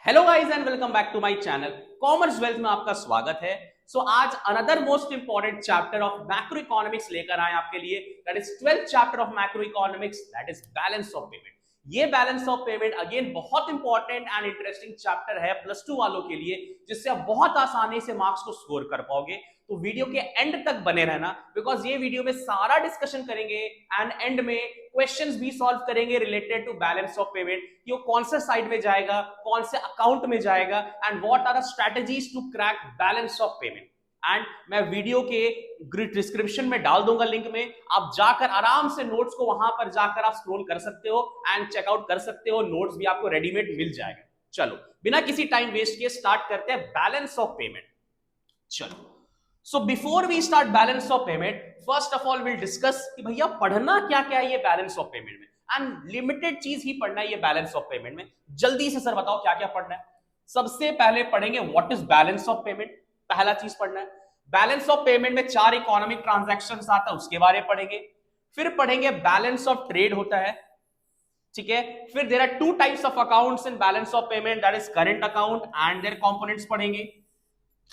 Hello guys and welcome back to my channel Commerce Wealth में आपका स्वागत है। आज another most important chapter of macroeconomics लेकर आए आपके लिए, that is 12th chapter of macroeconomics, that is balance of payment. ये बैलेंस ऑफ पेमेंट अगेन बहुत इंपॉर्टेंट एंड इंटरेस्टिंग चैप्टर है प्लस टू वालों के लिए, जिससे आप बहुत आसानी से मार्क्स को स्कोर कर पाओगे। तो वीडियो के एंड तक बने रहना, बिकॉज ये वीडियो में सारा डिस्कशन करेंगे एंड एंड में क्वेश्चंस भी सॉल्व करेंगे related to balance of payment, कि वो कौन से साइड में जाएगा, कौन से अकाउंट में जाएगा, and what are the strategies to crack balance of payment. And मैं वीडियो के डिस्क्रिप्शन में डाल दूंगा लिंक में, आप जाकर आराम से नोट्स को वहां पर जाकर आप स्क्रॉल कर सकते हो एंड चेकआउट कर सकते हो, नोट्स भी आपको रेडीमेड मिल जाएगा। चलो बिना किसी टाइम वेस्ट किए स्टार्ट करते हैं बैलेंस ऑफ पेमेंट। चलो, so before we start balance of payment, first of all will discuss कि भैया पढ़ना क्या क्या है ये बैलेंस ऑफ पेमेंट में, एंड लिमिटेड चीज ही पढ़ना है ये बैलेंस ऑफ पेमेंट में। जल्दी से सर बताओ क्या क्या पढ़ना है। सबसे पहले पढ़ेंगे what is balance of payment, पहला चीज पढ़ना है। बैलेंस ऑफ पेमेंट में 4 इकोनॉमिक ट्रांजैक्शंस आता है, उसके बारे में पढ़ेंगे। फिर पढ़ेंगे बैलेंस ऑफ ट्रेड होता है, ठीक है। फिर there are 2 types of accounts in balance of payment, that is current account and their components पढ़ेंगे।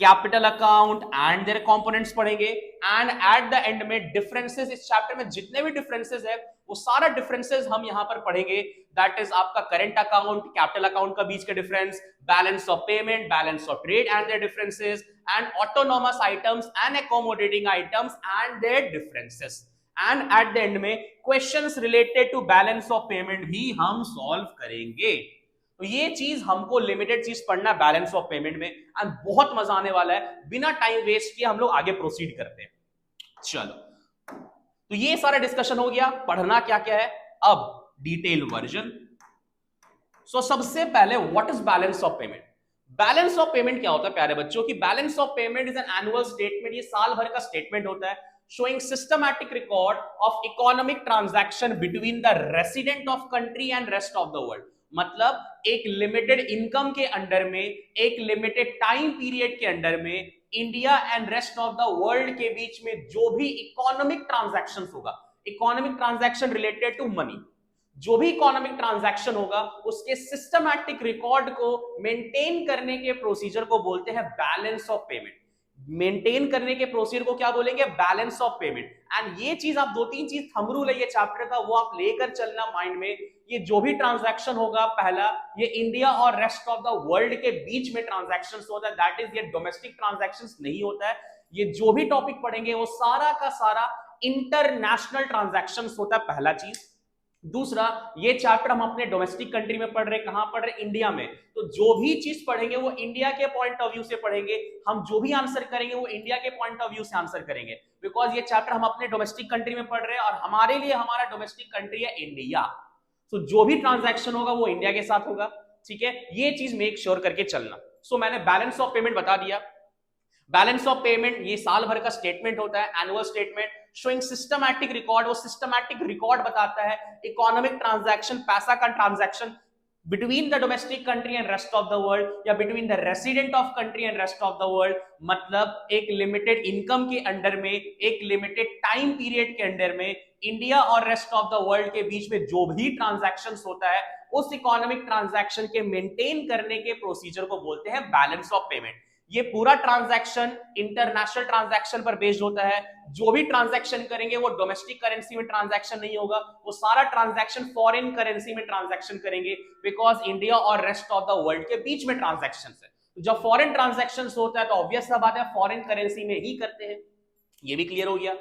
Capital account and their components पढ़ेंगे, एंड एट द एंड में डिफरेंसेस। इस चैप्टर में जितने भी डिफरेंसेस है वो सारा डिफरेंसेस हम यहां पर पढ़ेंगे, दैट इज आपका करंट अकाउंट कैपिटल अकाउंट का बीच का difference, balance of payment, balance of trade and their differences, and autonomous items and accommodating items and their differences. And at the end में questions related to balance of payment भी हम solve करेंगे। तो ये चीज हमको लिमिटेड चीज पढ़ना है बैलेंस ऑफ पेमेंट में, एंड बहुत मजा आने वाला है। बिना टाइम वेस्ट किए हम लोग आगे प्रोसीड करते हैं। चलो, तो ये सारा डिस्कशन हो गया, पढ़ना क्या क्या है। अब डिटेल वर्जन। सबसे पहले what is balance of payment. Balance of payment क्या होता है प्यारे बच्चों की? Balance of payment is an annual statement, ये साल भर का स्टेटमेंट होता है, showing systematic record of economic transaction between the resident of country and rest of the world। मतलब एक लिमिटेड इनकम के अंडर में, एक लिमिटेड टाइम पीरियड के अंडर में India and rest of the world के बीच में जो भी इकोनॉमिक ट्रांजैक्शंस होगा, economic transaction related to money, जो भी इकोनॉमिक ट्रांजैक्शन होगा उसके सिस्टमैटिक रिकॉर्ड को मेंटेन करने के प्रोसीजर को बोलते हैं बैलेंस ऑफ पेमेंट। मेंटेन करने के प्रोसीजर को क्या बोलेंगे? Balance of payment. एंड ये चीज आप 2-3 चीज थंब रूल है ये चैप्टर का, वो आप लेकर चलना माइंड में। ये जो भी ट्रांजैक्शन होगा, पहला ये इंडिया और रेस्ट ऑफ द वर्ल्ड के बीच में ट्रांजैक्शन होता है, दैट इज ये डोमेस्टिक ट्रांजैक्शन नहीं होता है। ये जो भी टॉपिक पढ़ेंगे वो सारा का सारा इंटरनेशनल ट्रांजैक्शन होता है, पहला चीज। दूसरा, ये चैप्टर हम अपने डोमेस्टिक कंट्री में पढ़ रहे, कहां पढ़ रहे? इंडिया में। तो जो भी चीज पढ़ेंगे वो इंडिया के पॉइंट ऑफ व्यू से पढ़ेंगे, हम जो भी आंसर करेंगे वो इंडिया के पॉइंट ऑफ व्यू से आंसर करेंगे, बिकॉज ये चैप्टर हम अपने डोमेस्टिक कंट्री में पढ़ रहे हैं और हमारे लिए हमारा डोमेस्टिक कंट्री है इंडिया। तो जो भी ट्रांजैक्शन होगा वो इंडिया के साथ होगा, ठीक है। ये चीज मेक श्योर करके चलना। मैंने बैलेंस ऑफ पेमेंट बता दिया। बैलेंस ऑफ पेमेंट ये साल भर का स्टेटमेंट होता है, annual statement, showing systematic record. वो सिस्टमैटिक रिकॉर्ड बताता है इकोनॉमिक ट्रांजैक्शन, पैसा का transaction between the domestic country and rest of the world, या between the resident of country and rest of the world. मतलब एक लिमिटेड इनकम के under में, एक लिमिटेड टाइम पीरियड के अंडर में इंडिया और रेस्ट ऑफ द वर्ल्ड के बीच में जो भी ट्रांजैक्शन होता है, उस इकोनॉमिक ट्रांजैक्शन के मेंटेन करने के प्रोसीजर को बोलते हैं बैलेंस ऑफ पेमेंट। ये पूरा ट्रांजैक्शन इंटरनेशनल ट्रांजैक्शन पर बेस्ड होता है। जो भी ट्रांजैक्शन करेंगे वो डोमेस्टिक करेंसी में ट्रांजैक्शन नहीं होगा, वो सारा ट्रांजैक्शन फॉरेन करेंसी में ट्रांजैक्शन करेंगे, बिकॉज इंडिया और रेस्ट ऑफ द वर्ल्ड के बीच में ट्रांजैक्शन है। तो जब फॉरेन ट्रांजैक्शन होता है तो ऑब्वियस सा बात है फॉरेन करेंसी में ही करते हैं। ये भी क्लियर हो गया।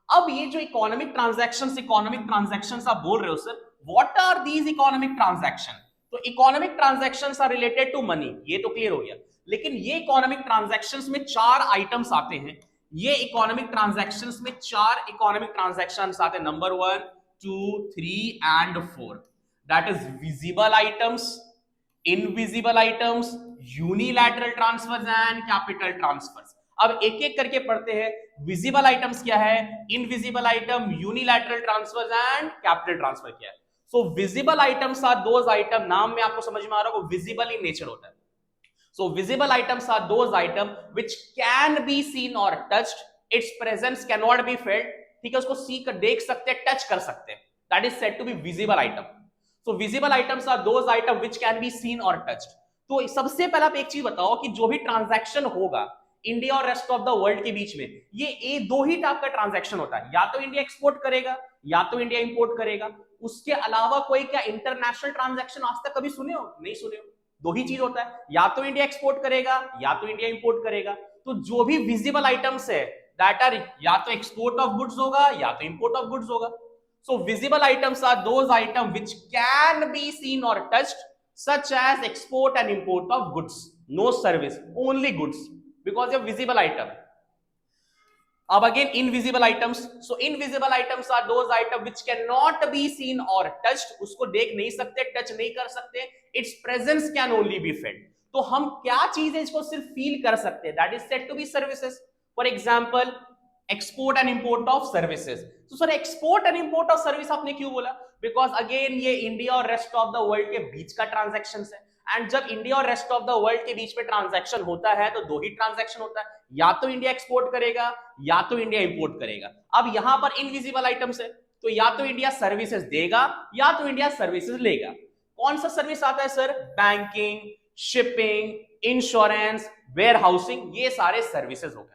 अब ये जो इकोनॉमिक ट्रांजैक्शन आप बोल रहे हो sir, what are these economic transaction? तो economic transaction are related to money, ये तो क्लियर हो गया। लेकिन ये इकोनॉमिक ट्रांजैक्शंस में 4 आइटम्स आते हैं। ये इकोनॉमिक ट्रांजैक्शंस में 4 इकोनॉमिक ट्रांजैक्शंस आते हैं, number 1, 2, 3 and 4। That is visible items, invisible items, unilateral transfers and capital transverse. अब एक एक करके पढ़ते हैं। विजिबल आइटम्स क्या है, invisible item, unilateral transfers and capital transfer क्या है। So visible items are those item, नाम में आपको समझ में आ रहा होगा विजिबल इन नेचर होता है। So visible items are those items which can be seen or touched, its presence cannot be felt, ठीक है, उसको सी कर देख सकते हैं, टच कर सकते हैं, that is said to be visible item। So visible items are those items which can be seen or touched। तो सबसे पहले आप एक चीज बताओ कि जो भी ट्रांजैक्शन होगा इंडिया और रेस्ट ऑफ द वर्ल्ड के बीच में, ये दो ही टाइप का ट्रांजैक्शन होता है, या तो इंडिया एक्सपोर्ट करेगा या तो इंडिया इंपोर्ट करेगा। उसके अलावा कोई क्या इंटरनेशनल ट्रांजैक्शन आज तक कभी सुने हो? नहीं सुने हो। दो ही चीज होता है, या तो इंडिया एक्सपोर्ट करेगा या तो इंडिया इंपोर्ट करेगा। तो जो भी विजिबल आइटम्स है दैट आर या तो एक्सपोर्ट ऑफ गुड्स होगा या तो इंपोर्ट ऑफ गुड्स होगा। So visible items are those item which can be seen और touched such as export and import of goods, no service, only goods, because they're visible item. अब again invisible items, so invisible items are those items which cannot be seen or touched, उसको देख नहीं सकते, touch नहीं कर सकते, its presence can only be felt। तो हम क्या चीज है इसको सिर्फ फील कर सकते हैं, that is said to be services। for example export and import of services. तो sir export and import of service आपने क्यों बोला? बिकॉज अगेन ये इंडिया और रेस्ट ऑफ द वर्ल्ड के बीच का ट्रांजैक्शन है, एंड जब इंडिया और रेस्ट ऑफ द वर्ल्ड के बीच में ट्रांजैक्शन होता है तो दो ही ट्रांजैक्शन होता है, या तो इंडिया एक्सपोर्ट करेगा या तो इंडिया इंपोर्ट करेगा। अब यहां पर इनविजिबल आइटम्स है, तो या तो इंडिया सर्विसेज देगा या तो इंडिया सर्विसेज लेगा। कौन सा सर्विस आता है sir? Banking, shipping, insurance, warehousing, ये सारे सर्विसेज हो गए।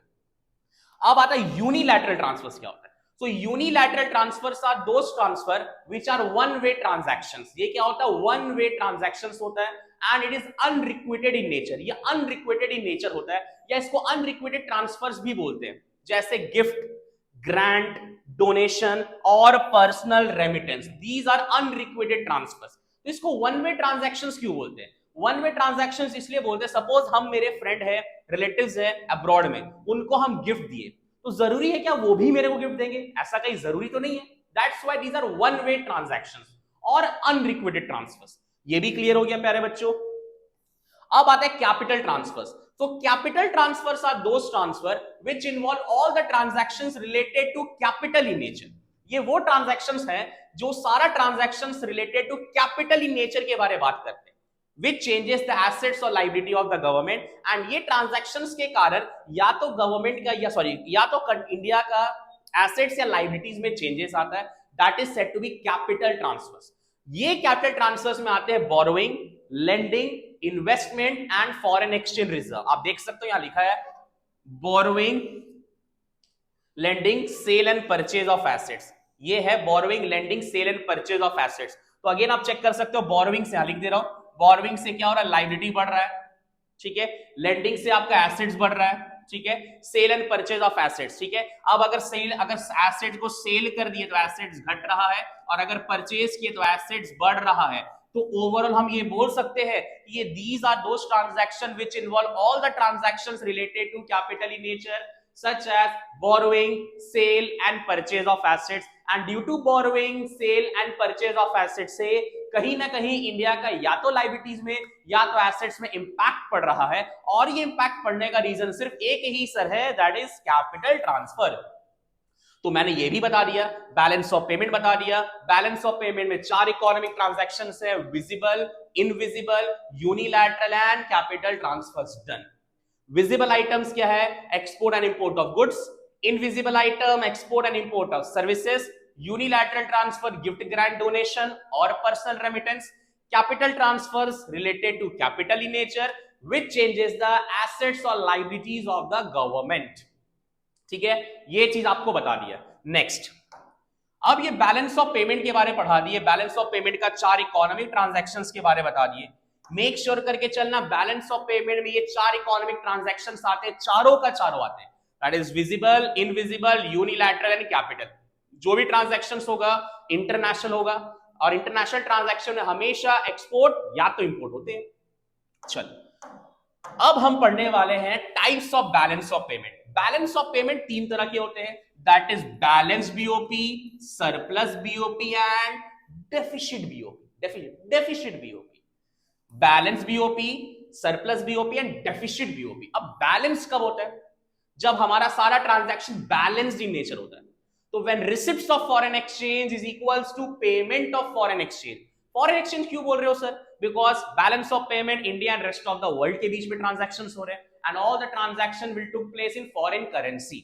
अब आता है यूनिलैटरल ट्रांसफर्स क्या होता है? So unilateral transfers are those transfer which are one way transactions. ये क्या होता है? वन वे ट्रांजैक्शंस होता है, and it is unrequited in nature. ये अनरिक्वेटेड इन नेचर होता है, या इसको अनरिक्वेटेड ट्रांसफर्स भी बोलते हैं, जैसे गिफ्ट, ग्रांट, डोनेशन और personal remittance. These are unrequited transfers. तो इसको वन वे ट्रांजैक्शंस क्यों बोलते हैं? वन वे ट्रांजैक्शंस इसलिए बोलते हैं, सपोज हम, मेरे फ्रेंड है, रिलेटिव्स है अब्रॉड में, उनको हम गिफ्ट दिए, तो जरूरी है क्या वो भी मेरे को गिफ्ट देंगे? ऐसा कहीं जरूरी तो नहीं है। That's why these are one way transactions और अनरिक्वेटेड ट्रांसफर्स। ये भी क्लियर हो गया प्यारे बच्चों। अब आता है कैपिटल ट्रांसफर्स। तो capital transfers are those transfer which involve all the transactions related to capital in nature. ये वो ट्रांजैक्शंस हैं जो सारा transactions related to capital in nature के बारे में बात करते हैं, which changes the assets और liability of the government, and ये transactions के कारण या तो गवर्नमेंट का या तो इंडिया का assets या liabilities में changes आता है, that is said to be capital transfers। ये capital transfers में आते हैं borrowing, lending, investment and foreign exchange reserve। आप देख सकते हो यहां लिखा है borrowing, lending, sale and purchase of assets। ये है borrowing, lending, sale and purchase of assets। तो अगेन आप चेक कर सकते हो, borrowing से यहां लिख दे रहा हूं, बोरोइंग से क्या हो रहा है? लायबिलिटी बढ़ रहा है, ठीक है। लेंडिंग से आपका एसेट्स बढ़ रहा है, ठीक है। Sale and purchase of assets, ठीक है। अब अगर एसेट्स को सेल कर दिए तो एसेट्स घट रहा है, और अगर परचेज किए तो एसेट्स बढ़ रहा है। तो ओवरऑल हम ये बोल सकते हैं कि ये these are those transaction which involve all the transactions related to capital in nature, such as borrowing, sale and purchase of assets, and due to borrowing, sale and purchase of assets से कहीं ना कहीं India का या तो liabilities में या तो एसेट्स में इंपैक्ट पड़ रहा है, और ये इंपैक्ट पड़ने का रीजन सिर्फ एक ही सर है, दैट इज कैपिटल ट्रांसफर। तो मैंने ये भी बता दिया, बैलेंस ऑफ पेमेंट बता दिया। बैलेंस ऑफ पेमेंट में चार इकोनॉमिक ट्रांजैक्शंस है, visible, invisible, unilateral and capital transfers done. Visible items क्या है? Export and import of goods. Invisible item export and import of services. Unilateral transfer gift, grant, donation और personal remittance. Capital transfers related to capital in nature which changes the assets और liabilities of the government, ठीक है। ये चीज आपको बता दिया। Next, अब ये बैलेंस ऑफ पेमेंट के बारे में पढ़ा दिए, बैलेंस ऑफ पेमेंट का चार इकोनॉमिक ट्रांजैक्शंस के बारे में बता दिए। मेक श्योर करके चलना, बैलेंस ऑफ पेमेंट में ये चार इकोनॉमिक ट्रांजैक्शंस आते हैं, चारों का चारों आते हैं, that is visible, invisible, unilateral and capital. जो भी ट्रांजैक्शंस होगा इंटरनेशनल होगा, और इंटरनेशनल ट्रांजैक्शन में हमेशा एक्सपोर्ट या तो इंपोर्ट होते हैं। चल, अब हम पढ़ने वाले हैं types of balance of payment. Balance of payment तीन तरह के होते हैं, that is balance BOP, surplus BOP and deficit BOP. Deficit BOP, balance BOP, surplus BOP and deficit BOP. अब बैलेंस कब होता है? जब हमारा सारा ट्रांजैक्शन बैलेंस्ड इन नेचर होता है। तो when receipts of foreign exchange is equals to payment of foreign exchange. Foreign exchange क्यों बोल रहे हो sir? Because balance of payment India and rest of the world के बीच में ट्रांजैक्शंस हो रहे हैं, and all the transaction will took place in foreign currency.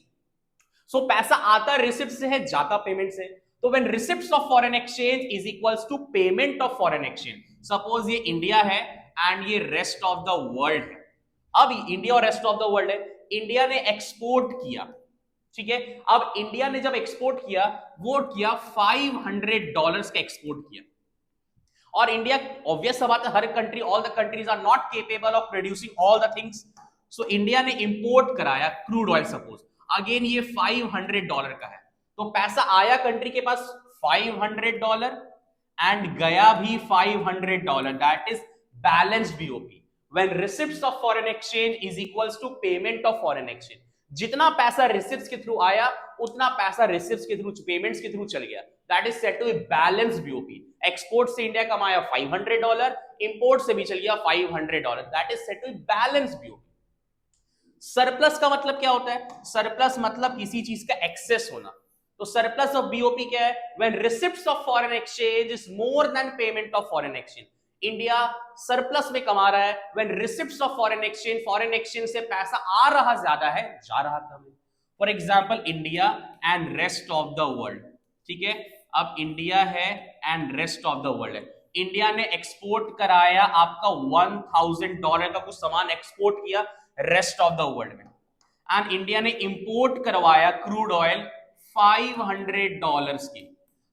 So पैसा आता रिसिप्ट से है, जाता पेमेंट से। तो when receipts of foreign exchange is equals to payment of foreign exchange, suppose ये इंडिया है एंड ये रेस्ट ऑफ द वर्ल्ड है। अब इंडिया और रेस्ट ऑफ द वर्ल्ड है, इंडिया ने एक्सपोर्ट किया, ठीक है। अब इंडिया ने जब एक्सपोर्ट किया, वो किया $500 का एक्सपोर्ट किया। और इंडिया, ऑब्वियस बात है, हर country, all the countries are not capable of producing all the things. So India ने इंपोर्ट कराया क्रूड ऑयल, सपोज अगेन ये $500 का है, तो पैसा आया कंट्री के पास $500 एंड गया भी $500, that is balanced BOP. When receipts of foreign exchange is equals to payment of foreign exchange, जितना पैसा रिसिप्ट्स के थ्रू आया उतना पैसा रिसिप्ट्स के थ्रू, पेमेंट्स के थ्रू चल गया, that is said to be balanced BOP. Export से इंडिया कमाया $500, इंपोर्ट से भी चल गया $500, that is said to be balanced BOP. Surplus का मतलब क्या होता है? सरप्लस मतलब किसी चीज का एक्सेस होना। तो सरप्लस ऑफ बीओपी क्या है? When receipts of foreign exchange is more than payment of foreign exchange. India surplus में कमा रहा है when receipts of foreign exchange, foreign exchange से पैसा आ रहा ज्यादा है, जा रहा कम है। For example India and rest of the world, ठीक है। अब इंडिया है and rest of the world है। इंडिया ने एक्सपोर्ट कराया आपका $1000 का कुछ सामान एक्सपोर्ट किया रेस्ट ऑफ द वर्ल्ड में, एंड इंडिया ने इंपोर्ट करवाया क्रूड ऑयल $500 की।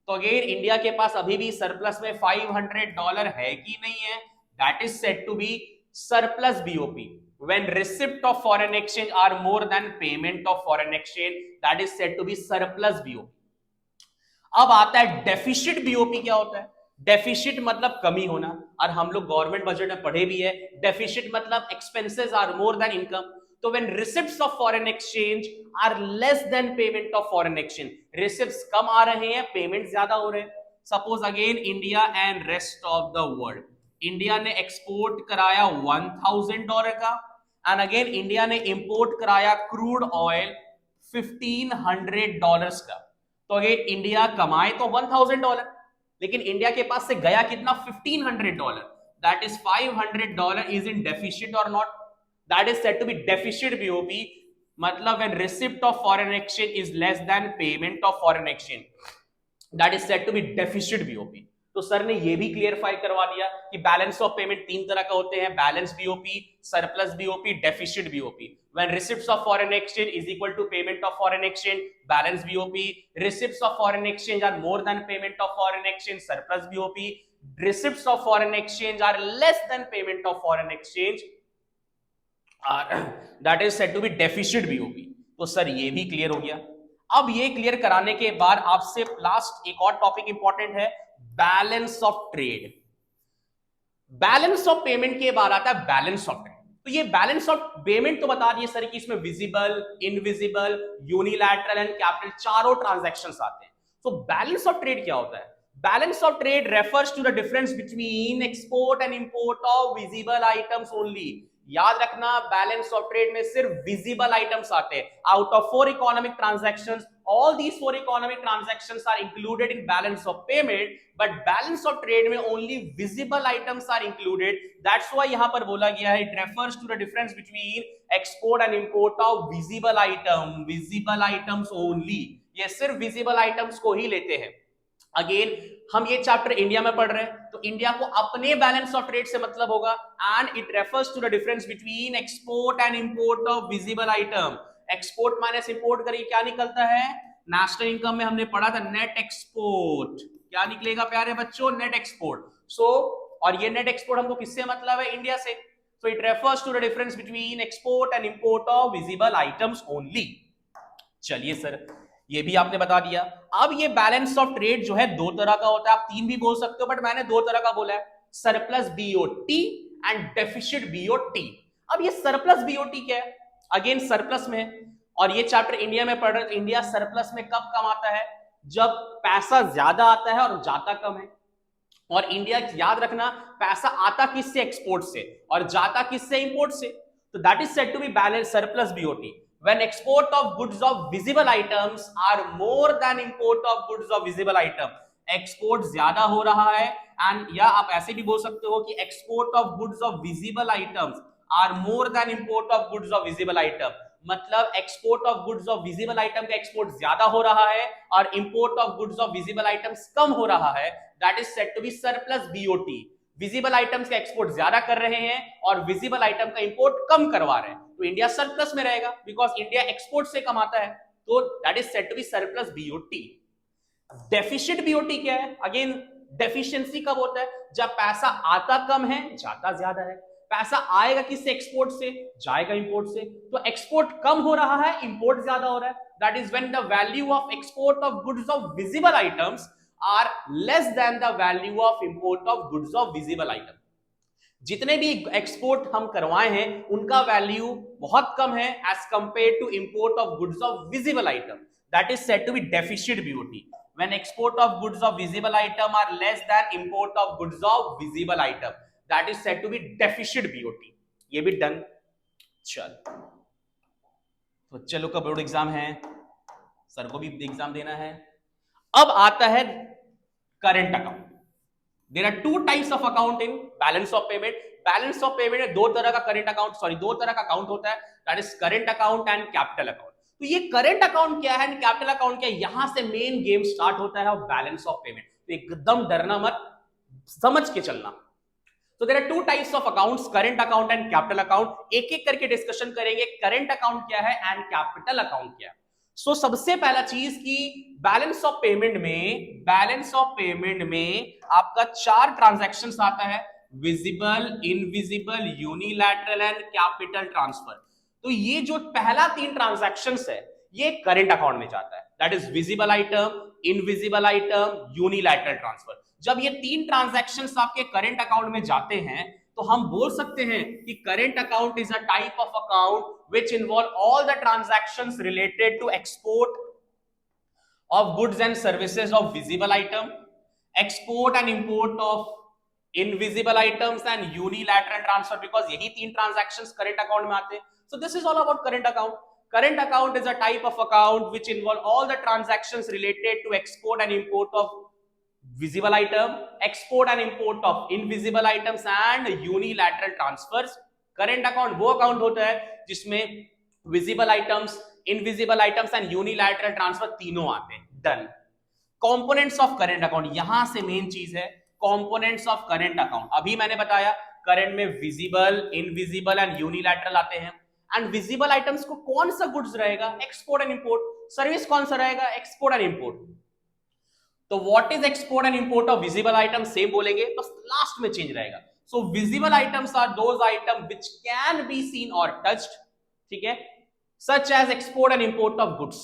तो अगेन इंडिया के पास अभी भी सरप्लस में $500 है कि नहीं है? That is said to be surplus BOP. When receipt of foreign exchange are more than payment of foreign exchange, that is said to be surplus BOP. अब आता है डेफिसिट बीओपी। क्या होता है? डेफिसिट मतलब कमी होना, और हम लोग गवर्नमेंट बजट में पढ़े भी है, डेफिसिट मतलब expenses are more than income. तो when receipts of foreign exchange are less than payment of foreign exchange, receipts कम आ रहे हैं, पेमेंट ज्यादा हो रहे हैं। Suppose again India and rest of the world, India ने एक्सपोर्ट कराया $1000 का, एंड अगेन इंडिया ने इंपोर्ट कराया क्रूड ऑयल $1500 का। तो अगेन इंडिया कमाए तो $1000, लेकिन इंडिया के पास से गया कितना? $1500, that is $500 is in deficit or not? That is said to be deficit BOP. मतलब when receipt of foreign exchange is less than payment of foreign exchange, that is said to be deficit BOP. तो sir ने ये भी clarify करवा दिया कि balance of payment तीन तरह का होते हैं, balance BOP, surplus BOP, deficit BOP. When receipts of foreign exchange is equal to payment of foreign exchange, balance BOP. Receipts of foreign exchange are more than payment of foreign exchange, surplus BOP. Receipts of foreign exchange are less than payment of foreign exchange, that is said to be deficit BOP. तो sir ये भी clear हो गया। अब ये clear कराने के बाद आपसे लास्ट एक और टॉपिक इंपॉर्टेंट है, balance of trade. Balance of payment के बाद आता है बैलेंस ऑफ ट्रेड। तो ये बैलेंस ऑफ पेमेंट तो बता दिए सर कि इसमें visible, invisible, unilateral and capital चारों ट्रांजैक्शंस आते हैं। तो बैलेंस ऑफ ट्रेड क्या होता है? Balance of trade refers to the difference between export and import of visible items only. याद रखना, बैलेंस ऑफ ट्रेड में सिर्फ विजिबल आइटम्स आते हैं। Out of 4 economic transactions, all these 4 economic transactions are included in balance of payment, but balance of trade में only visible items are included. That's why यहाँ पर बोला गया है it refers to the difference between export and import of visible item, visible items only. ये सिर्फ visible items को ही लेते हैं। अगेन हम ये चैप्टर इंडिया में पढ़ रहे हैं, तो इंडिया को अपने बैलेंस ऑफ ट्रेड से मतलब होगा, and it refers to the difference between export and import of visible item. Export minus import करिए, क्या निकलता है? नेशनल इनकम में हमने पढ़ा था नेट एक्सपोर्ट, क्या निकलेगा प्यारे बच्चों? Net export. सो और ये नेट एक्सपोर्ट हमको किससे मतलब है? इंडिया से। So it refers to the difference between export and import of visible items only. चलिए सर, ये भी आपने बता दिया। अब ये बैलेंस ऑफ ट्रेड जो है 2 तरह का होता है, आप 3 भी बोल सकते हो, बट मैंने 2 तरह का बोला है, surplus BOT and deficit BOT. अब ये सरप्लस बीओटी क्या है? अगेन सरप्लस में, और ये चैप्टर इंडिया में पढ़ रहे हैं, तो इंडिया सरप्लस में कब कम आता है? जब पैसा ज्यादा आता है और जाता कम है। और इंडिया, याद रखना, पैसा आता किससे? एक्सपोर्ट से, और जाता किससे? इंपोर्ट से। तो that is said to be balance surplus BOT when export of goods of visible items are more than import of goods of visible item। Export ज्यादा हो रहा है, एंड या आप ऐसे भी बोल सकते हो कि export of goods of visible items are more than import of goods of visible item. मतलब export of goods of visible item का एक्सपोर्ट ज्यादा हो रहा है और import of goods of visible items कम हो रहा है, that is said to be surplus BOT. Visible items का एक्सपोर्ट ज्यादा कर रहे हैं और विजिबल आइटम का इंपोर्ट कम करवा रहे हैं, तो इंडिया सरप्लस में रहेगा बिकॉज इंडिया एक्सपोर्ट से कमाता है, तो that is said to be surplus BOT. Deficient BOT क्या है? अगेन डेफिशिएंसी कब होता है? जब पैसा आता कम है, जाता ज्यादा है। पैसा आएगा किससे? एक्सपोर्ट से, जाएगा इंपोर्ट से। तो एक्सपोर्ट कम हो रहा है, इंपोर्ट ज्यादा हो रहा है। That is when the value of export of goods of visible items are less than the value of import of goods of visible item. जितने भी एक्सपोर्ट हम करवाए हैं उनका वैल्यू बहुत कम है as compare to import of goods of visible item, that is said to be deficient BOT. When export of goods of visible item are less than import of goods of visible item, that is said to be deficient BOT. ये भी done. चल तो चलो का board exam है, sir को भी exam देना है। अब आता है current account. There are two types of account in balance of payment. Balance of payment में दो तरह का करंट अकाउंट, सॉरी दो तरह का अकाउंट होता है, that is current account and capital account. तो ये करंट अकाउंट क्या है, कैपिटल अकाउंट क्या है, यहां से मेन गेम स्टार्ट होता है बैलेंस ऑफ पेमेंट। तो एकदम डरना मत, समझ के चलना। तो there are two types of accounts, current account and capital account. एक एक करके डिस्कशन करेंगे, करंट अकाउंट क्या है एंड कैपिटल अकाउंट क्या है। सो सबसे पहला चीज की बैलेंस ऑफ पेमेंट में आपका चार ट्रांजैक्शंस आता है, visible, invisible, unilateral and capital transfer. तो ये जो पहला तीन ट्रांजैक्शंस है ये करंट अकाउंट में जाता है, that is visible item, invisible item, unilateral transfer. जब ये तीन ट्रांजैक्शंस आपके करंट अकाउंट में जाते हैं तो हम बोल सकते हैं कि current account is a type of account which involve all the transactions related to export of goods and services of visible item, export and import of invisible items and unilateral transfer, because यही तीन transactions current account में आते हैं। So this is all about current account. Current account is a type of account which involve all the transactions related to export and import of visible item, export and import of invisible items and unilateral transfers. Current account वो account होता है जिसमें visible items, invisible items and unilateral transfer तीनों आते हैं। Done. Components of current account, यहां से main चीज है components of current account। अभी मैंने बताया करंट में visible, invisible and unilateral आते हैं। एंड विजिबल आइटम्स को कौन सा गुड्स रहेगा? Export and import. सर्विस कौन सा रहेगा? Export and import. तो what is export and import of visible item same बोलेंगे, बस लास्ट में चेंज रहेगा। So visible items are those item which can be seen और टच्ड, ठीक है, such as export and import of goods.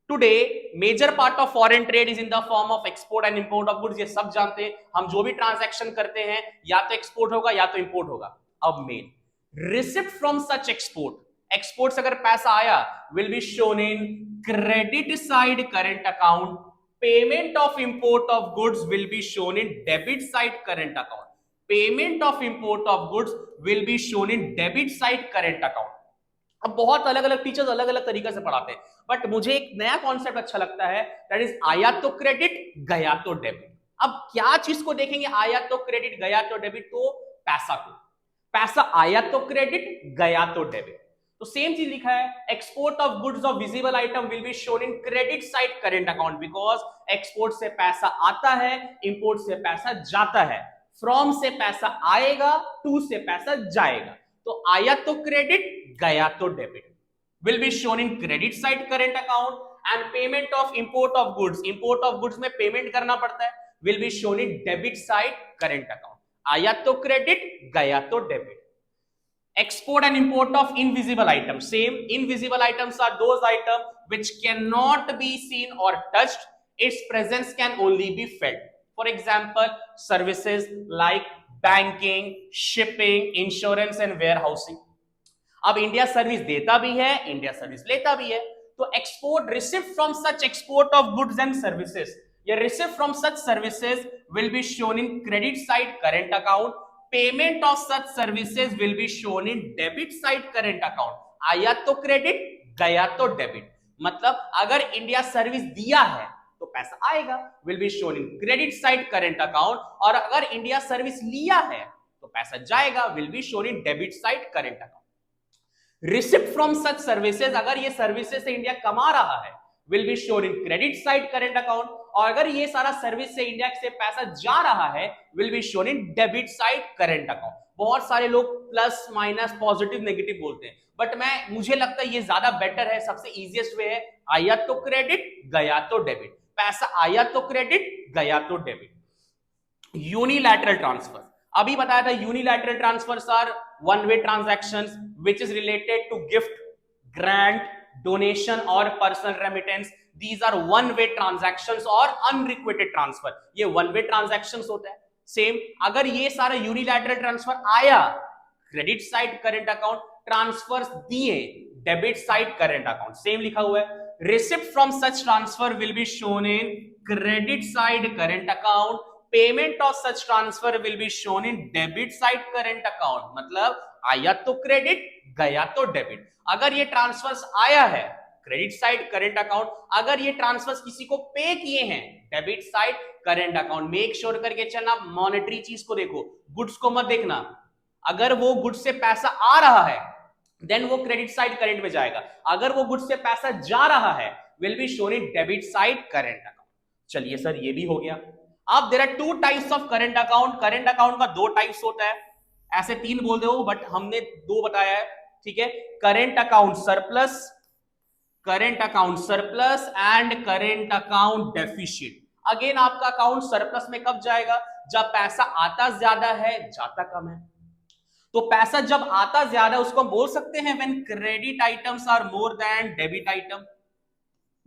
Today major part of foreign trade is in the form of export and import of goods. ये सब जानते हैं, हम जो भी ट्रांजैक्शन करते हैं या तो एक्सपोर्ट होगा या तो इंपोर्ट होगा। अब main receipt from such export, export से अगर पैसा आया will be shown in credit side current account, payment of import of goods will be shown in debit side current account, payment of import of goods will be shown in debit side current account. अब बहुत अलग अलग teachers अलग अलग तरीके से पढ़ाते हैं, बट मुझे एक नया कॉन्सेप्ट अच्छा लगता है, दैट इज आया तो क्रेडिट गया तो डेबिट। अब क्या चीज को देखेंगे? आया तो क्रेडिट गया तो डेबिट, तो पैसा को, पैसा आया तो क्रेडिट गया तो डेबिट। तो सेम चीज लिखा है, export of goods of visible item will be shown in credit side current account, because export से पैसा आता है, इंपोर्ट से पैसा जाता है, फ्रॉम से पैसा आएगा, टू से पैसा जाएगा। तो आया तो क्रेडिट गया तो debit will be shown in credit side current account and payment of import of goods, import of goods में पेमेंट करना पड़ता है, will be shown in debit side current account. आया तो क्रेडिट गया तो debit. Export and import of invisible items, same. Invisible items are those items which cannot be seen or touched. Its presence can only be felt. For example, services like banking, shipping, insurance and warehousing. अब India service देता भी है, India service लेता भी है। तो export, receipt from such export of goods and services, या receipt from such services will be shown in credit side current account, payment of such services will be shown in debit side current account. आया तो credit गया तो debit, मतलब अगर India service दिया है तो पैसा आएगा, will be shown in credit side current account, और अगर इंडिया सर्विस लिया है तो पैसा जाएगा, will be shown in debit side current account. Receipt from such services, अगर ये सर्विसेज से इंडिया कमा रहा है will be shown in credit side current account, और अगर ये सारा सर्विस से इंडिया से पैसा जा रहा है will be shown in debit side current account. बहुत सारे लोग प्लस माइनस पॉजिटिव नेगेटिव बोलते हैं, बट मुझे लगता है ये ज्यादा बेटर है, सबसे इजीएस्ट वे है, आया तो क्रेडिट गया तो डेबिट, पैसा आया तो क्रेडिट गया तो डेबिट। यूनिलैटरल ट्रांसफर, अभी बताया था unilateral transfers are one way transactions which is related to gift, grant, donation और personal remittance. These are one way transactions और unrequited transfer, ये one way transactions होता है। सेम अगर ये सारा यूनिलैटरल ट्रांसफर आया credit side current account, transfers दिए debit side current account, same लिखा हुआ है। Receipt from such transfer will be shown in credit side current account, payment of such transfer will be shown in debit side current account. मतलब आया तो credit गया तो debit. अगर ये ट्रांसफर्स आया है क्रेडिट साइड करेंट अकाउंट, अगर ये ट्रांसफर्स किसी को पे किए हैं debit side current account. Make sure करके चलना, मॉनेटरी चीज को देखो, गुड्स को मत देखना। अगर वो गुड्स से पैसा आ रहा है देन वो क्रेडिट साइड करेंट में जाएगा, अगर वो गुड्स से पैसा जा रहा है will be shown in debit side current account. चलिए सर ये भी हो गया। अब there are two types of current account, current account का दो टाइप्स होता है, ऐसे तीन बोल दो बट हमने दो बताया है, ठीक है। Current account surplus, current account surplus and current account deficit. Again आपका अकाउंट सरप्लस में कब जाएगा, जब पैसा आता ज्यादा है जाता कम है। तो पैसा जब आता ज्यादा उसको हम बोल सकते हैं when credit items are more than debit item,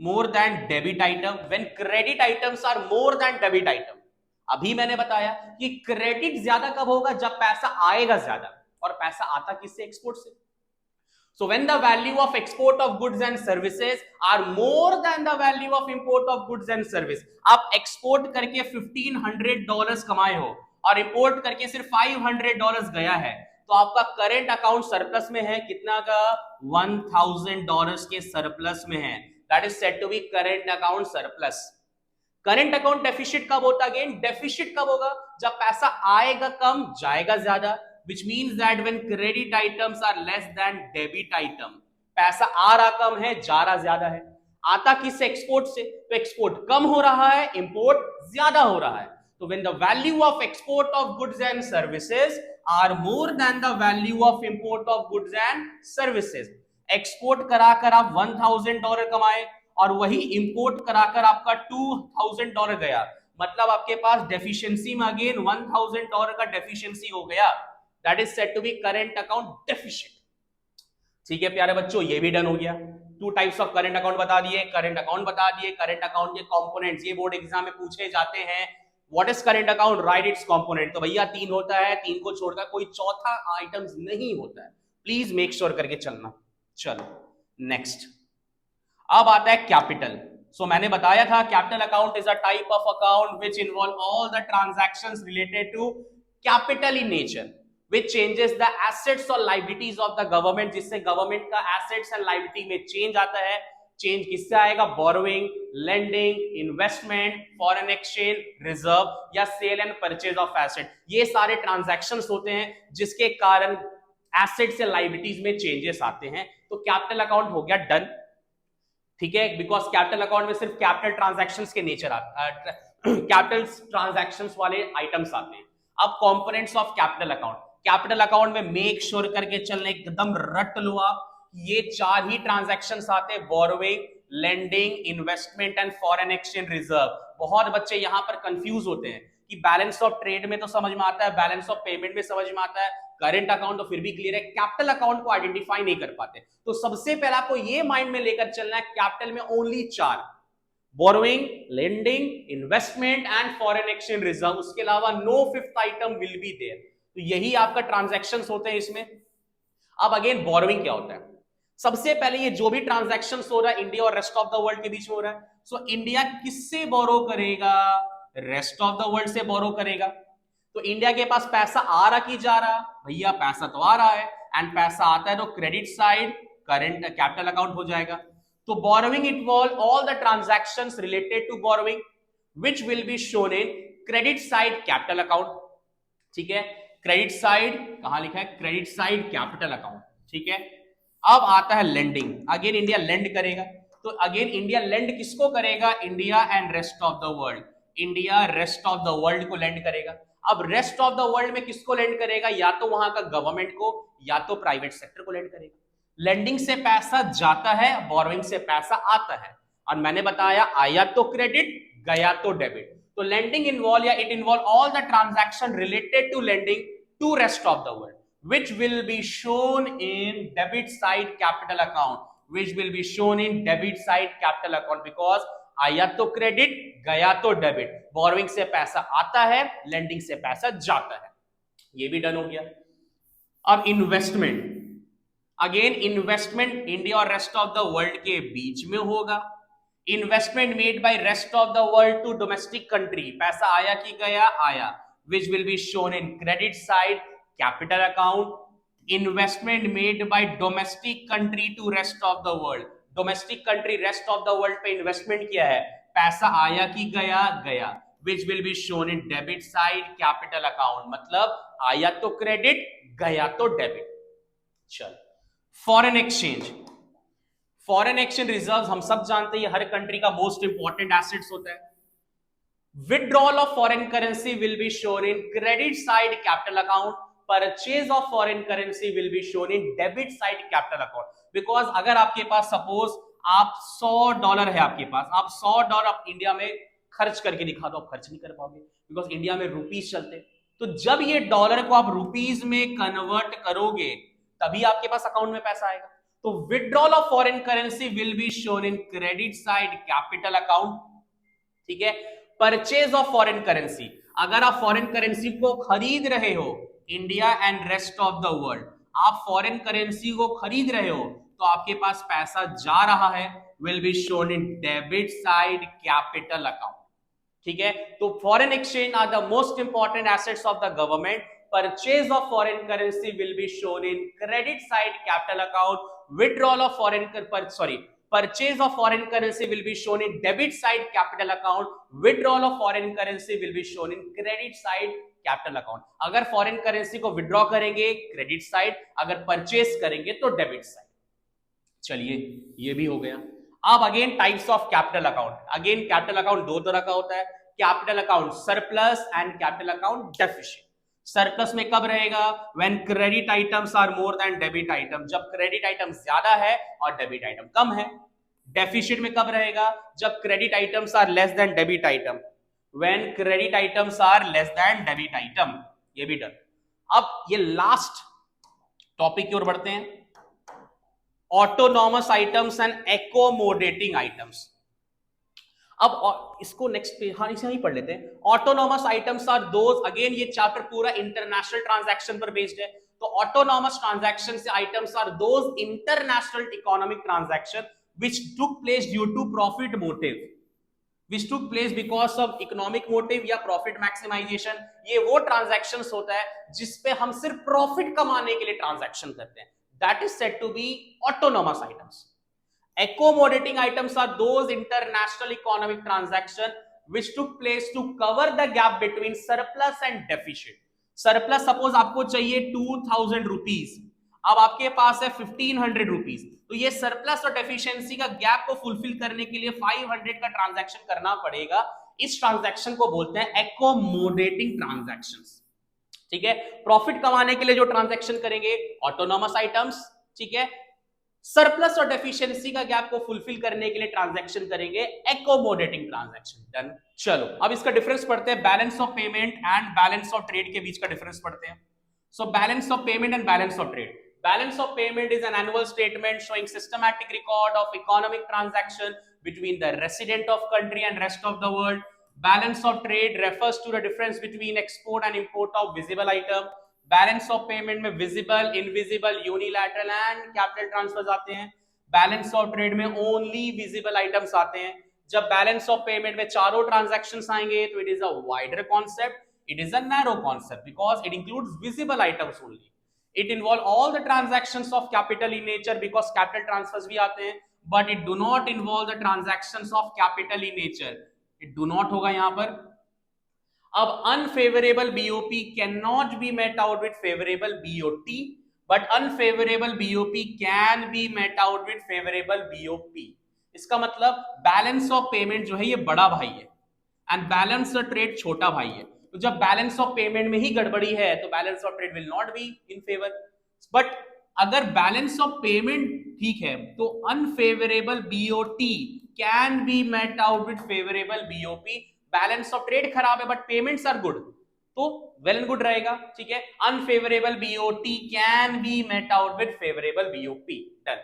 more than debit item, when credit items are more than debit item. अभी मैंने बताया कि क्रेडिट ज्यादा कब होगा, जब पैसा आएगा ज्यादा, और पैसा आता किससे, एक्सपोर्ट से। So when the value of export of goods and services are more than the value of import of goods and service, आप एक्सपोर्ट करके $1500 कमाए हो और इंपोर्ट करके सिर्फ $500 गया है, तो आपका करेंट अकाउंट सरप्लस में है, कितना का, $1000 के सरप्लस में है। That is said to be current account surplus. Current account deficit कब होता है, अगेन डेफिसिट कब होगा, जब पैसा आएगा कम जाएगा ज्यादा, which means that when credit items are less than debit item, पैसा आ रहा कम है जा रहा ज्यादा है। आता किससे, एक्सपोर्ट से, तो एक्सपोर्ट कम हो रहा है इंपोर्ट ज्यादा हो रहा है। तो when the value of export of goods and services are more than the value of import of goods and services, export कराकर आप $1000 कमाए और वही इंपोर्ट कराकर आपका $2000 गया, मतलब आपके पास डेफिशिएंसी में अगेन $1000 का डेफिशिएंसी हो गया। That is said to be current account deficit। ठीक है प्यारे बच्चों, ये भी डन हो गया। To types of current account बता दिए, करंट अकाउंट बता दिए, करंट अकाउंट के कंपोनेंट्स ये बोर्ड एग्जाम में पूछे जाते हैं। What is current account, right it's component. तो भैया तीन होता है, तीन को छोड़कर कोई चौथा आइटम्स नहीं होता है, प्लीज मेक श्योर करके चलना। चलो नेक्स्ट, अब आता है कैपिटल। सो मैंने बताया था capital account is a type of account which involve all the transactions related to capital in nature, which changes the assets और liabilities of the government, जिससे गवर्नमेंट का assets and liability में चेंज आता है। Change किससे आएगा, borrowing, lending, investment, foreign exchange reserve या sale and purchase of asset. ये सारे ट्रांजैक्शंस होते हैं जिसके कारण एसेट्स या लाइबिलिटीज में चेंजेस आते हैं। तो कैपिटल अकाउंट हो गया डन, ठीक है, बिकॉज कैपिटल अकाउंट में सिर्फ कैपिटल ट्रांजैक्शंस के नेचर आते, कैपिटल ट्रांजैक्शंस वाले आइटम्स आते हैं। अब components of capital account, capital account में मेक श्योर करके चलने, एकदम रट लो आप, ये चार ही ट्रांजैक्शंस आते हैं, borrowing, lending, investment and foreign exchange reserve. बहुत बच्चे यहां पर कंफ्यूज होते हैं कि बैलेंस ऑफ ट्रेड में तो समझ में आता है, बैलेंस ऑफ पेमेंट में समझ में आता है, करंट अकाउंट तो फिर भी क्लियर है, कैपिटल अकाउंट को आइडेंटिफाई नहीं कर पाते। तो सबसे पहले आपको ये माइंड में लेकर चलना है, कैपिटल में ओनली चार, borrowing, lending, investment and foreign exchange reserve, उसके अलावा no fifth item will be there. तो यही आपका ट्रांजैक्शंस होते हैं इसमें। अब अगेन बोरोइंग क्या होता है, सबसे पहले ये जो भी ट्रांजैक्शंस हो रहा है इंडिया और रेस्ट ऑफ द वर्ल्ड के बीच में हो रहा है, सो इंडिया किससे बोरो करेगा, रेस्ट ऑफ द वर्ल्ड से बोरो करेगा। तो इंडिया के पास पैसा आ रहा कि जा रहा, भैया पैसा तो आ रहा है, एंड पैसा आता है तो credit side current capital account हो जाएगा। तो borrowing involve all the transactions related to borrowing which will be shown in credit side capital account, ठीक है। क्रेडिट साइड कहां लिखा है, क्रेडिट साइड कैपिटल अकाउंट, ठीक है। अब आता है लेंडिंग, अगेन इंडिया लेंड करेगा, तो अगेन इंडिया लेंड किसको करेगा? India and rest of the world. India rest of the world को लेंड करेगा। अब रेस्ट ऑफ द वर्ल्ड में किसको लेंड करेगा? या तो वहां का गवर्नमेंट को या तो प्राइवेट सेक्टर को लेंड करेगा। लेंडिंग से पैसा जाता है, बोरोइंग से पैसा आता है। और मैंने बताया आया तो क्रेडिट, गया तो डेबिट। तो लेंडिंग इन्वॉल्व या it involve all the transaction related to lending to rest of the world which will be shown in debit side capital account, which will be shown in debit side capital account because आया तो credit, गया तो debit. Borrowing से पैसा आता है, lending से पैसा जाता है। ये भी डन हो गया। अब इन्वेस्टमेंट, अगेन इन्वेस्टमेंट इंडिया और रेस्ट ऑफ द वर्ल्ड के बीच में होगा। Investment made by rest of the world to domestic country, पैसा आया कि गया? आया, which will be shown in credit side capital account. Investment made by domestic country to rest of the world, domestic country rest of the world पे investment किया है, पैसा आया कि गया? गया, which will be shown in debit side capital account, मतलब आया तो क्रेडिट, गया तो डेबिट। चल, foreign exchange, foreign exchange reserves हम सब जानते हैं हर कंट्री का मोस्ट इंपॉर्टेंट एसेट्स होता है। Withdrawal of foreign currency will be shown in credit side capital account. Purchase of foreign currency will be shown in debit side capital account. Because अगर आपके पास suppose आप $100 है आपके पास, आप $100 आप इंडिया में खर्च करके दिखा दो, आप खर्च नहीं कर पाओगे बिकॉज इंडिया में रुपीज चलते। तो जब ये डॉलर को आप रुपीज में कन्वर्ट करोगे तभी आपके पास अकाउंट में पैसा आएगा। तो withdrawal of foreign currency will be shown in credit side capital account. ठीक है, परचेज ऑफ फॉरेन करेंसी, अगर आप फॉरेन करेंसी को खरीद रहे हो, India and rest of the world, आप फॉरेन करेंसी को खरीद रहे हो तो आपके पास पैसा जा रहा है, will be shown in debit side capital account. ठीक है, तो foreign exchange are the most important assets of the government. Purchase of foreign currency will be shown in credit side capital account. Withdrawal of foreign purchase of foreign currency will be shown in debit side capital account. Withdrawal of foreign currency will be shown in credit side capital account. अगर foreign currency को withdraw करेंगे credit side, अगर purchase करेंगे तो debit side। चलिए ये भी हो गया। अब again types of capital account, again capital account दो तरह का होता है, capital account surplus and capital account deficit. Surplus में कब रहेगा? When credit items are more than debit item, जब क्रेडिट आइटम ज्यादा है और डेबिट आइटम कम है। डेफिसिट में कब रहेगा? जब credit items are less than debit item, when credit items are less than debit item. ये भी डन। अब ये लास्ट टॉपिक की ओर बढ़ते हैं, autonomous items and accommodating items. अब इसको नेक्स्ट पे हाँ इसे ही पढ़ लेते हैं। Autonomous items are those, again ये चैप्टर पूरा इंटरनेशनल ट्रांजैक्शन पर बेस्ड है। तो ऑटोनॉमस ट्रांजैक्शन से items are those international economic transaction which took place due to profit motive, which took place because of economic motive या profit maximization. ये वो transactions होता है जिसपे हम सिर्फ प्रॉफिट कमाने के लिए ट्रांजैक्शन करते हैं, that is said to be autonomous items. Accommodating items are those international economic transactions which took place to cover the gap between surplus and deficit. Surplus suppose आपको चाहिए 2000 रुपीज, अब आपके पास है 1500 रुपीज, तो ये सरप्लस और डेफिशिएंसी का gap को फुलफिल करने के लिए 500 का ट्रांजैक्शन करना पड़ेगा। इस ट्रांजैक्शन को बोलते हैं accommodating transactions। ठीक है, प्रॉफिट कमाने के लिए जो ट्रांजैक्शन करेंगे ऑटोनॉमस आइटम्स, ठीक है, सरप्लस और डेफिशिएंसी का गैप को फुलफिल करने के लिए ट्रांजैक्शन करेंगे एकोमोडेटिंग ट्रांजैक्शन। डन। चलो अब इसका डिफरेंस पढ़ते हैं, balance of payment and balance of trade के बीच का डिफरेंस पढ़ते हैं। So balance of payment and balance of trade. Balance of payment is an annual statement showing systematic record of economic transaction between the resident of country and rest of the world. Balance of trade refers to the difference between export and import of visible item. Balance of payment में visible, invisible, unilateral and capital transverse आते हैं। Balance of trade में only visible items आते हैं। जब balance of payment में चारों transactions आएंगे तो it is a wider concept, it is a narrow concept because it includes visible items only. It involve all the transactions of capital in nature because capital transfers भी आते हैं, but it do not involve the transactions of capital in nature. It do not होगा यहां पर। अब unfavorable BOP cannot be met out with favorable BOT, but unfavorable BOP can be met out with favorable BOP. इसका मतलब balance of payment जो है ये बड़ा भाई है एंड बैलेंस ऑफ ट्रेड छोटा भाई है। तो जब बैलेंस ऑफ पेमेंट में ही गड़बड़ी है तो balance of trade will not be in favour. But अगर बैलेंस ऑफ पेमेंट ठीक है तो unfavourable BOT can be met out with favourable BOP. Balance of trade खराब है बट पेमेंट्स आर गुड तो वेल एंड गुड रहेगा, ठीक है। Unfavourable BOT can be met out with favourable BOP. Done.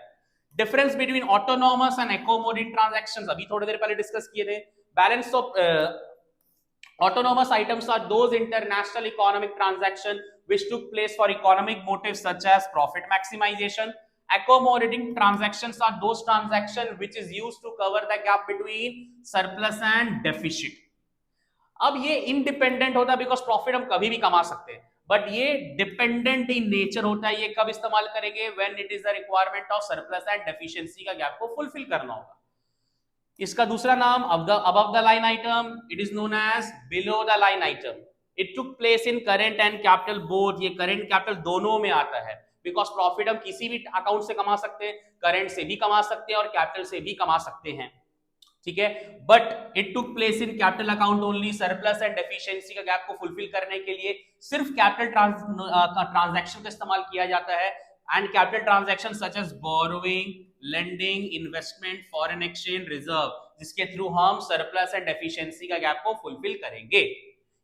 Difference between autonomous and accommodate transactions अभी थोड़ी देर पहले डिस्कस किए थे। Balance of autonomous items are those international economic transactions which took place for economic motives such as profit maximization. Accommodating transactions are those transactions which is used to cover the gap between surplus and deficit. अब ये independent होता है because profit हम कभी भी कमा सकते हैं, बट ये डिपेंडेंट इन नेचर होता है। ये कब इस्तेमाल करेंगे? When it is the requirement of surplus and deficiency का गैप को फुलफिल करना होगा। इसका दूसरा नाम above the line item, it is known as below the line item. It took place in current and capital both. ये current capital दोनों में आता है बिकॉज प्रॉफिट हम किसी भी अकाउंट से कमा सकते हैं, करंट से भी कमा सकते हैं और कैपिटल से भी कमा सकते हैं, ठीक है। But it took place in capital account only. Surplus and deficiency का गैप को फुलफिल करने के लिए सिर्फ कैपिटल ट्रांजैक्शन का इस्तेमाल किया जाता है and capital transaction such as borrowing, lending, investment, foreign exchange reserve, जिसके थ्रू हम सरप्लस एंड डेफिशिएंसी का गैप को फुलफिल करेंगे।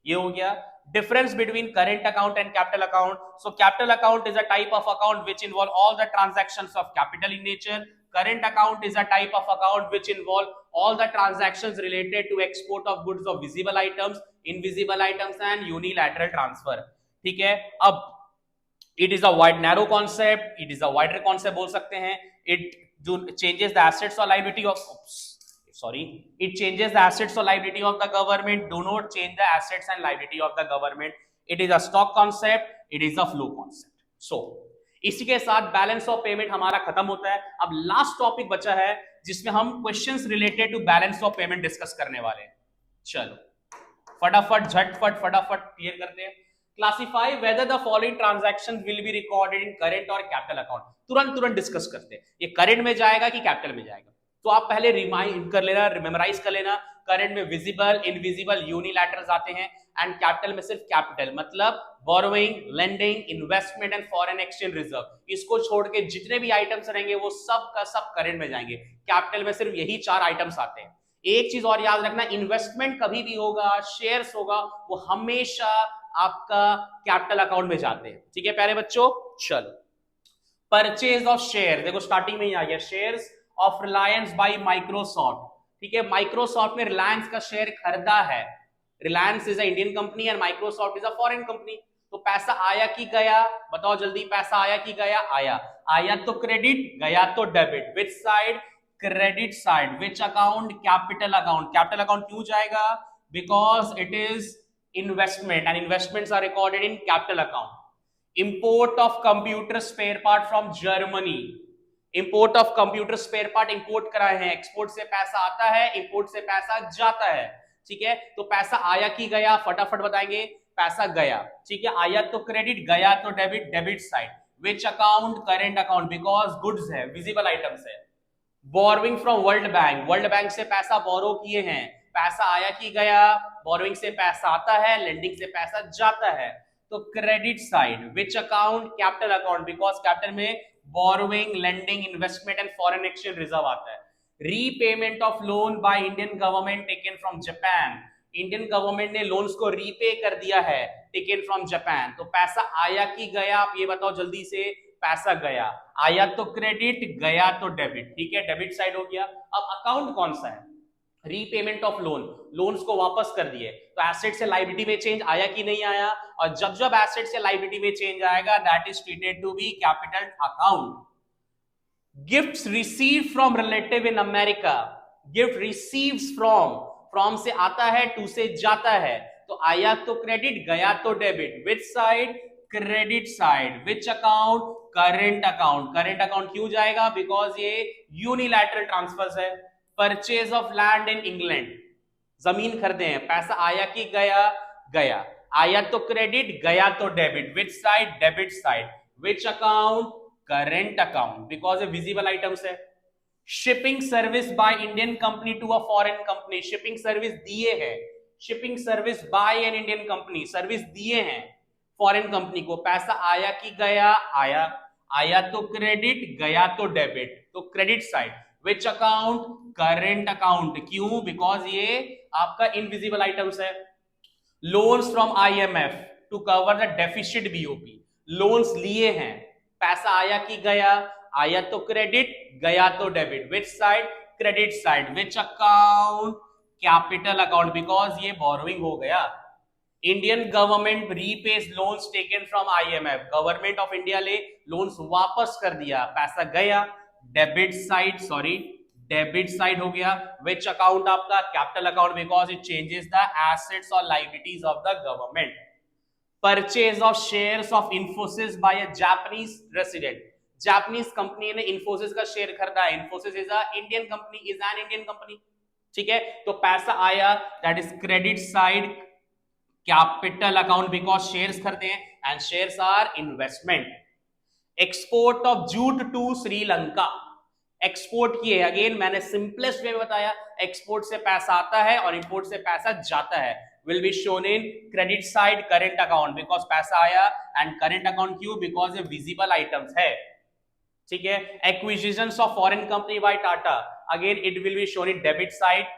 ये हो गया difference between current account and capital account. So capital account is a type of account which involve all the transactions of capital in nature. Current account is a type of account which involve all the transactions related to export of goods of visible items, invisible items and unilateral transfer. ठीक है। अब it is a wide narrow concept, it is a wider concept बोल सकते हैं। It changes the assets or liability of it changes the assets or liability of the government, do not change the assets and liability of the government. It is a stock concept, it is a flow concept. So इसी के साथ balance of payment हमारा खत्म होता है। अब last topic बचा है जिसमें हम questions related to balance of payment discuss करने वाले हैं। चलो फटाफट झटपट फटाफट क्लियर करते हैं। Classify whether the following transactions will be recorded in current और कैपिटल अकाउंट। तुरंत डिस्कस करते हैं ये करंट में जाएगा कि कैपिटल में जाएगा। तो आप पहले रिमाइंड कर लेना, मेमोराइज कर लेना। करंट में विजिबल, इनविजिबल, यूनिलैटरल्स आते हैं एंड कैपिटल में सिर्फ कैपिटल मतलब borrowing, lending, investment and foreign exchange reserve. इसको छोड़ के जितने भी आइटम्स रहेंगे वो सब का सब करंट में जाएंगे। कैपिटल में सिर्फ यही 4 आइटम्स आते हैं। एक चीज और याद रखना, इन्वेस्टमेंट कभी भी होगा, शेयर्स होगा, वो हमेशा आपका कैपिटल अकाउंट में जाते हैं, ठीक है प्यारे बच्चों। चलो परचेज ऑफ शेयर, देखो स्टार्टिंग में ही आ गया, shares of Reliance bye Microsoft, ठीक है। माइक्रोसॉफ्ट ने रिलायंस का शेयर खरीदा है। Reliance is a Indian company and Microsoft is a foreign company. तो पैसा आया कि गया, बताओ जल्दी, पैसा आया कि गया? आया। आया तो क्रेडिट, गया तो debit. Which side? Credit side. Which account? Capital account. Capital account क्यों जाएगा? Because it is investment and investments are recorded in capital account. Import of computer spare part from Germany. Import of computer spare part import कराए हैं। Export से पैसा आता है, import से पैसा जाता है, ठीक है। तो पैसा आया कि गया? फटाफट बताएंगे। पैसा गया, ठीक है। आया तो क्रेडिट, गया तो debit, debit side. Which account? Current account, because goods है, विजिबल आइटम्स है। Borrowing from world bank, world bank से पैसा बोरो किए हैं। पैसा आया कि गया? बोरोइंग से पैसा आता है, लेंडिंग से पैसा जाता है, तो credit side. Which account? Capital account, because capital में borrowing, lending, investment and foreign exchange reserve आता है। Repayment of loan by Indian government taken from Japan, Indian government ने लोन्स को रीपे कर दिया है, टेकन फ्रॉम जापान। तो पैसा आया कि गया? आप ये बताओ जल्दी से। पैसा गया। आया तो क्रेडिट, गया तो डेबिट, ठीक है, डेबिट साइड हो गया। अब अकाउंट कौन सा है? रीपेमेंट ऑफ लोन, लोन्स को वापस कर दिए, तो एसेट से लायबिलिटी में चेंज आया कि नहीं आया? और जब जब एसेट से लायबिलिटी में चेंज आएगा that is treated to be capital account. Gifts receive from relative in America, gift receives from से आता है, टू से जाता है, तो आया तो क्रेडिट, गया तो debit. Which side? Credit side. Which account? Current account. Current account क्यों जाएगा? बिकॉज ये यूनिलैटरल ट्रांसफर्स है। Purchase of land in England, जमीन खरीदे हैं, पैसा आया कि गया? गया। आया तो क्रेडिट, गया तो debit. Which side? Debit side. Which account? Current account, because ये विजिबल आइटम्स है। Shipping service by Indian company to a foreign company, shipping service दिए है, shipping service by an Indian company, service दिए हैं foreign company को, पैसा आया कि गया, आया, आया तो क्रेडिट, गया तो डेबिट, तो credit side, which account, current account, क्यों, बिकॉज ये आपका इनविजिबल आइटम्स है, loans from IMF to cover the deficit BOP, loans लिए हैं, पैसा आया कि गया, आया तो क्रेडिट, गया तो debit, which side, credit side, which account, capital account, because ये बोरोइंग हो गया, Indian government repays loans taken from IMF, government of India ले लोन्स वापस कर दिया, पैसा गया, debit side, sorry debit side हो गया, विच अकाउंट आपका, capital account, because it changes the assets और liabilities of the government, purchase of shares of Infosys by a Japanese resident, Japanese company ने इंफोसिस का शेयर खरीदा है, Infosys is a Indian company, is an Indian company, ठीक है, तो पैसा आया, that is credit side, capital account, because shares खरीदे हैं and shares are investment, export of jute to Sri Lanka, export किए, अगेन मैंने सिंपलेस्ट वे में बताया, एक्सपोर्ट से पैसा आता है और इंपोर्ट से पैसा जाता है, will be shown in credit side current account, because पैसा आया and current account क्यों, because ये visible items है, ठीक है, acquisitions of foreign company by Tata, again it will be shown in debit side,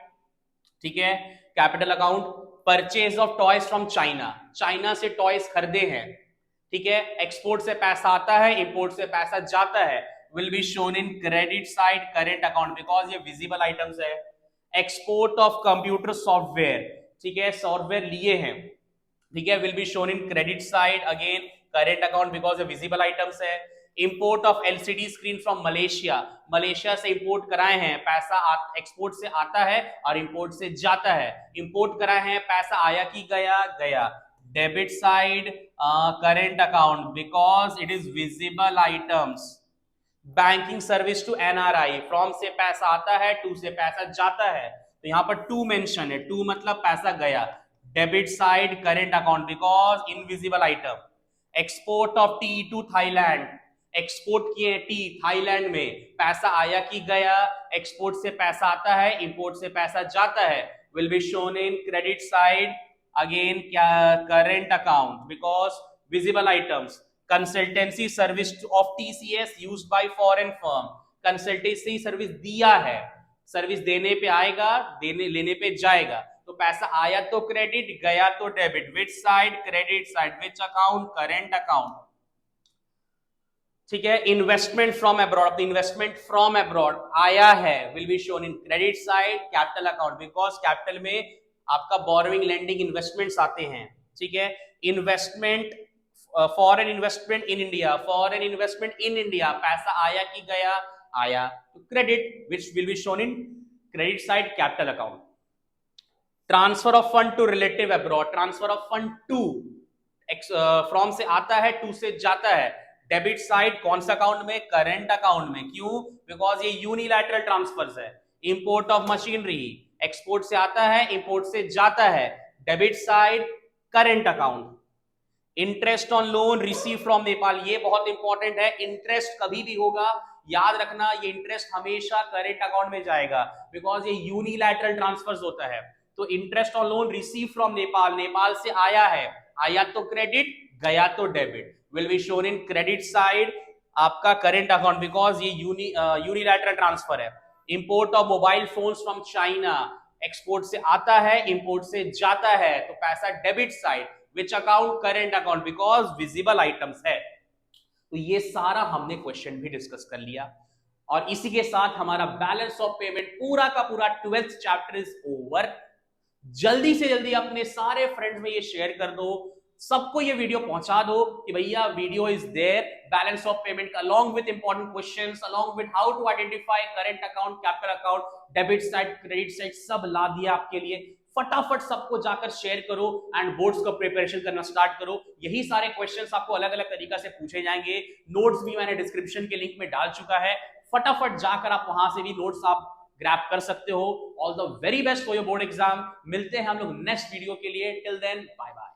ठीक है, capital account, purchase of toys from China, China से टॉयज खरीदे हैं, ठीक है, एक्सपोर्ट से पैसा आता है, इंपोर्ट से पैसा जाता है, will be shown in credit side current account, because ये visible items है, एक्सपोर्ट ऑफ कंप्यूटर सॉफ्टवेयर, ठीक है, सॉफ्टवेयर लिए हैं, ठीक है, will be shown in credit side, again current account, because ये विजिबल आइटम्स है, import of LCD screen from Malaysia, Malaysia से इंपोर्ट कराए हैं, पैसा एक्सपोर्ट से आता है और इंपोर्ट से जाता है, इंपोर्ट कराए हैं, पैसा आया कि गया, गया, debit side current account, because it is visible items, banking service to NRI, from से पैसा आता है, टू से पैसा जाता है, तो यहां पर टू मेंशन है, टू मतलब पैसा गया, debit side current account, because invisible item, export of tea to Thailand, export किए टी थाईलैंड में, पैसा आया कि गया, एक्सपोर्ट से पैसा आता है, इंपोर्ट से पैसा जाता है, will be shown in credit side, again क्या, current account, because visible items, consultancy service of TCS used by foreign firm, consultancy service दिया है, सर्विस देने पे आएगा, देने लेने पे जाएगा, तो पैसा आया तो क्रेडिट, गया तो debit, which side, credit side, which account, current account, ठीक है, investment from abroad, investment from abroad आया है, will be shown in credit side, capital account, because capital में आपका बोरोइंग, लेंडिंग, इन्वेस्टमेंट्स आते हैं, ठीक है, investment, foreign investment in India, foreign investment in India, पैसा आया कि गया, आया, तो credit, which will be shown in credit side, capital account, transfer of fund to relative abroad, transfer of fund to, from से आता है, टू से जाता है, डेबिट साइड कौन सा अकाउंट में, करेंट अकाउंट में, क्यों, बिकॉज ये यूनिलैटरल ट्रांसफर्स है, इंपोर्ट ऑफ मशीनरी, एक्सपोर्ट से आता है, इंपोर्ट से जाता है, debit side current account, interest on loan receive from Nepal, ये बहुत इंपॉर्टेंट है, इंटरेस्ट कभी भी होगा याद रखना, ये इंटरेस्ट हमेशा करेंट अकाउंट में जाएगा, बिकॉज ये यूनिलैटरल ट्रांसफर्स होता है, तो interest on loan receive from Nepal, Nepal से आया है, आया तो क्रेडिट, गया तो debit, will be shown in credit side आपका करेंट अकाउंट, बिकॉज ये यूनिलैटरल ट्रांसफर है, import of mobile phones from China, export से आता है, इंपोर्ट से जाता है, तो पैसा debit side, which account, current account, because visible items है, तो ये सारा हमने क्वेश्चन भी डिस्कस कर लिया, और इसी के साथ हमारा बैलेंस ऑफ पेमेंट पूरा का पूरा 12th चैप्टर इज ओवर। जल्दी से जल्दी अपने सारे फ्रेंड्स में ये शेयर कर दो, सबको ये वीडियो पहुंचा दो कि भैया video is there, balance of payment along with important questions, along with how to identify current account, capital account, debit side, credit side, सब ला दिया आपके लिए। फटाफट सबको जाकर शेयर करो एंड बोर्ड्स का प्रिपरेशन करना स्टार्ट करो। यही सारे क्वेश्चंस आपको अलग अलग तरीका से पूछे जाएंगे, नोट्स भी मैंने डिस्क्रिप्शन के लिंक में डाल चुका है, फटाफट जाकर आप वहां से भी नोट्स आप ग्रैब कर सकते हो। All the very best for your board exam. मिलते हैं हम लोग नेक्स्ट वीडियो के लिए, टिल देन बाय बाय।